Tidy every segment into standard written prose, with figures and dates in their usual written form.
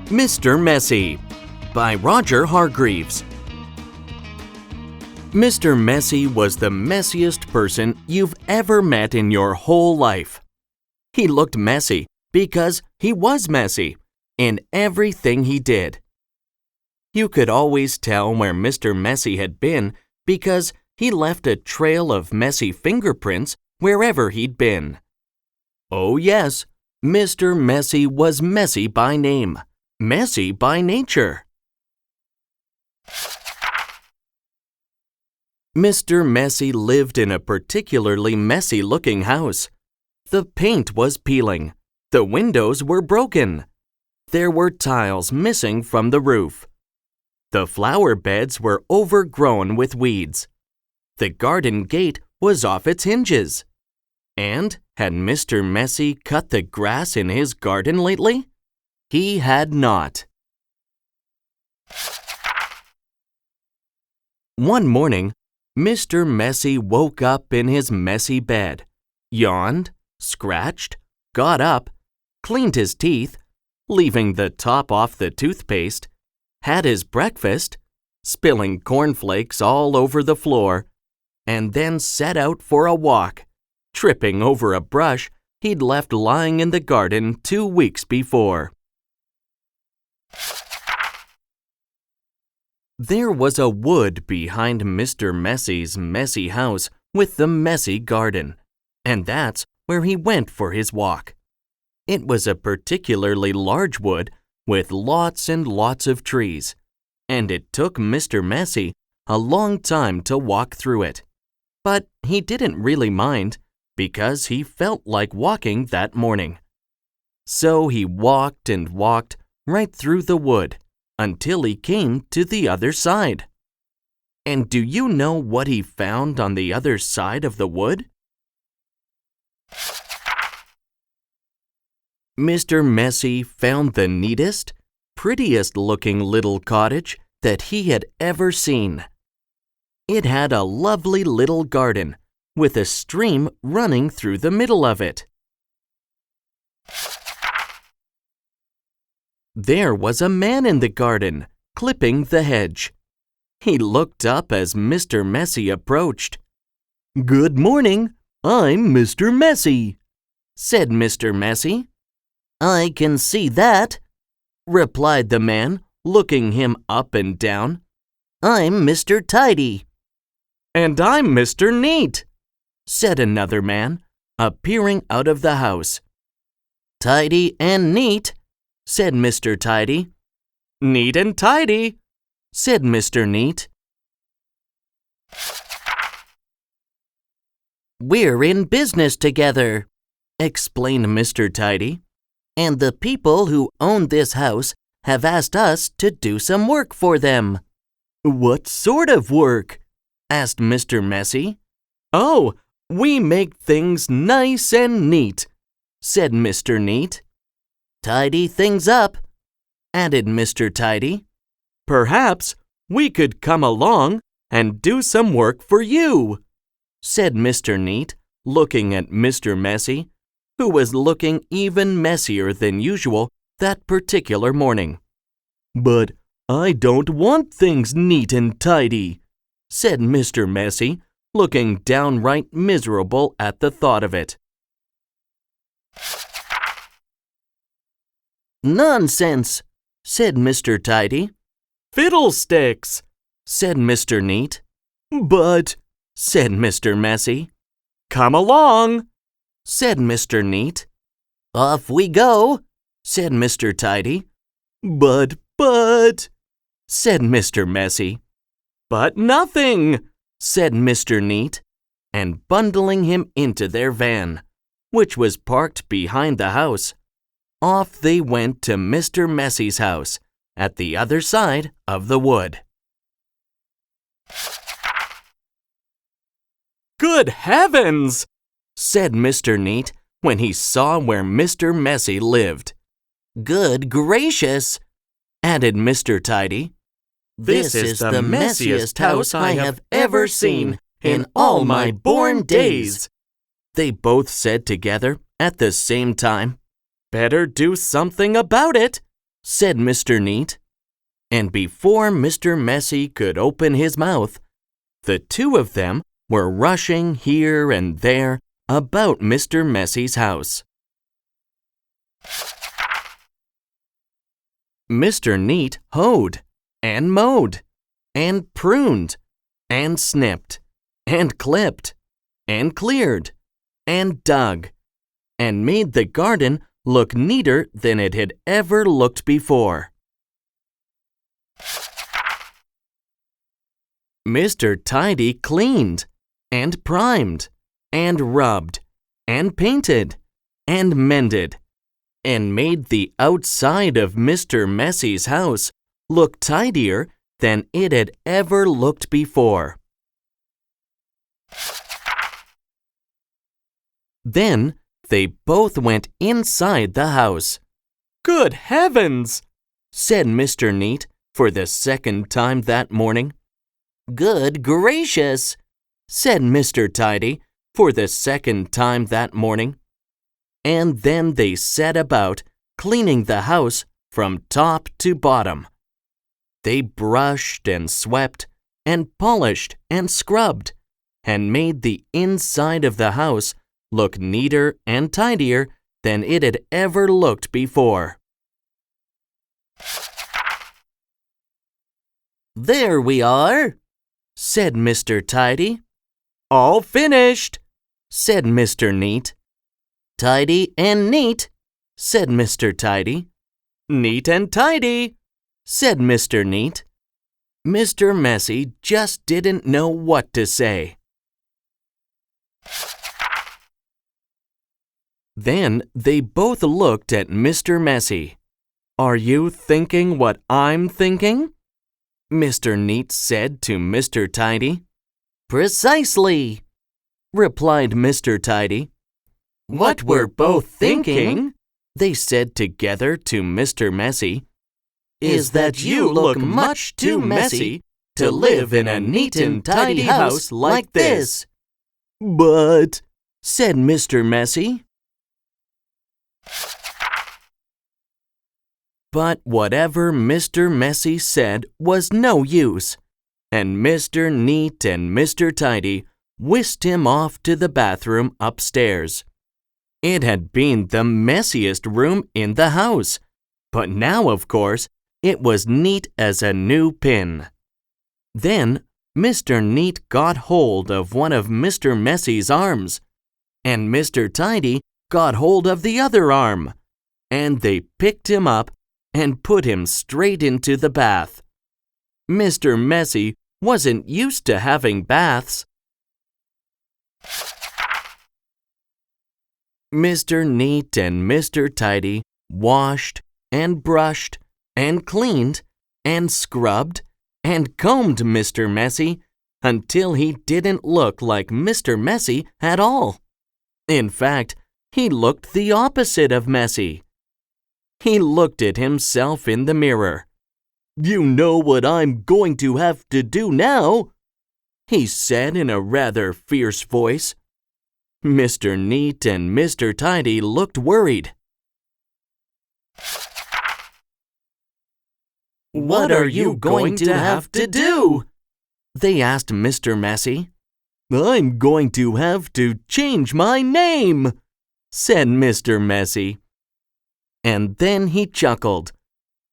Mr. Messy by Roger Hargreaves. Mr. Messy was the messiest person you've ever met in your whole life. He looked messy because he was messy in everything he did. You could always tell where Mr. Messy had been because he left a trail of messy fingerprints wherever he'd been. Oh yes, Mr. Messy was messy by name, messy by nature. Mr. Messy lived in a particularly messy-looking house. The paint was peeling. The windows were broken. There were tiles missing from the roof. The flower beds were overgrown with weeds. The garden gate was off its hinges. And had Mr. Messy cut the grass in his garden lately? He had not. One morning, Mr. Messy woke up in his messy bed, yawned, scratched, got up, cleaned his teeth, leaving the top off the toothpaste, had his breakfast, spilling cornflakes all over the floor, and then set out for a walk, tripping over a brush he'd left lying in the garden 2 weeks before. There was a wood behind Mr. Messy's messy house with the messy garden, and that's where he went for his walk. It was a particularly large wood with lots and lots of trees, and it took Mr. Messy a long time to walk through it. But he didn't really mind because he felt like walking that morning. So he walked and walked right through the wood until he came to the other side. And do you know what he found on the other side of the wood? Mr. Messy found the neatest, prettiest-looking little cottage that he had ever seen. It had a lovely little garden with a stream running through the middle of it. There was a man in the garden, clipping the hedge. He looked up as Mr. Messy approached. "Good morning, I'm Mr. Messy," said Mr. Messy. "I can see that," replied the man, looking him up and down. "I'm Mr. Tidy." "And I'm Mr. Neat," said another man, appearing out of the house. "Tidy and neat," said Mr. Tidy. "Neat and tidy," said Mr. Neat. "We're in business together," explained Mr. Tidy, "and the people who own this house have asked us to do some work for them." "What sort of work?" asked Mr. Messy. "Oh, we make things nice and neat," said Mr. Neat. "Tidy things up," added Mr. Tidy. "Perhaps we could come along and do some work for you," said Mr. Neat, looking at Mr. Messy, who was looking even messier than usual that particular morning. "But I don't want things neat and tidy," said Mr. Messy, looking downright miserable at the thought of it. "Nonsense," said Mr. Tidy. "Fiddlesticks," said Mr. Neat. "But," said Mr. Messy. "Come along," said Mr. Neat. "Off we go," said Mr. Tidy. But, said Mr. Messy. "But nothing," said Mr. Neat, and bundling him into their van, which was parked behind the house, off they went to Mr. Messy's house at the other side of the wood. "Good heavens!" said Mr. Neat when he saw where Mr. Messy lived. "Good gracious!" added Mr. Tidy. "This is the messiest house I have ever seen in all my born days," they both said together at the same time. "Better do something about it," said Mr. Neat. And before Mr. Messy could open his mouth, the two of them were rushing here and there about Mr. Messy's house. Mr. Neat hoed and mowed and pruned and snipped and clipped and cleared and dug and made the garden look neater than it had ever looked before. Mr. Tidy cleaned and primed and rubbed and painted and mended and made the outside of Mr. Messy's house look tidier than it had ever looked before. Then they both went inside the house. "Good heavens!" said Mr. Neat for the second time that morning. "Good gracious!" said Mr. Tidy for the second time that morning. And then they set about cleaning the house from top to bottom. They brushed and swept and polished and scrubbed and made the inside of the house look neater and tidier than it had ever looked before. "There we are," said Mr. Tidy. "All finished," said Mr. Neat. "Tidy and neat," said Mr. Tidy. "Neat and tidy," said Mr. Neat. Mr. Messy just didn't know what to say. Then they both looked at Mr. Messy. "Are you thinking what I'm thinking?" Mr. Neat said to Mr. Tidy. "Precisely," replied Mr. Tidy. "What we're both thinking," they said together to Mr. Messy, "is that you look much too messy to live in a neat and tidy house like this." "But," said Mr. Messy. But whatever Mr. Messy said was no use, and Mr. Neat and Mr. Tidy whisked him off to the bathroom upstairs. It had been the messiest room in the house, but now, of course, it was neat as a new pin. Then Mr. Neat got hold of one of Mr. Messy's arms, and Mr. Tidy got hold of the other arm, and they picked him up and put him straight into the bath. Mr. Messy wasn't used to having baths. Mr. Neat and Mr. Tidy washed and brushed and cleaned and scrubbed and combed Mr. Messy until he didn't look like Mr. Messy at all. In fact, he looked the opposite of messy. He looked at himself in the mirror. "You know what I'm going to have to do now," he said in a rather fierce voice. Mr. Neat and Mr. Tidy looked worried. "What are you going to have to do?" they asked Mr. Messy. "I'm going to have to change my name," said Mr. Messy. And then he chuckled,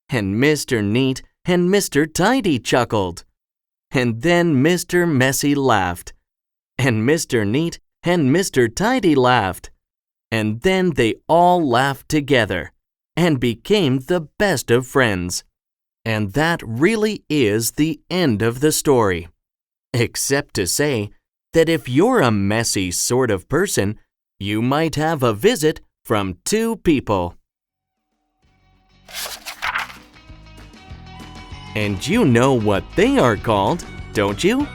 and Mr. Neat and Mr. Tidy chuckled, and then Mr. Messy laughed, and Mr. Neat and Mr. Tidy laughed, and then they all laughed together and became the best of friends. And that really is the end of the story, except to say that if you're a messy sort of person, you might have a visit from two people. And you know what they are called, don't you?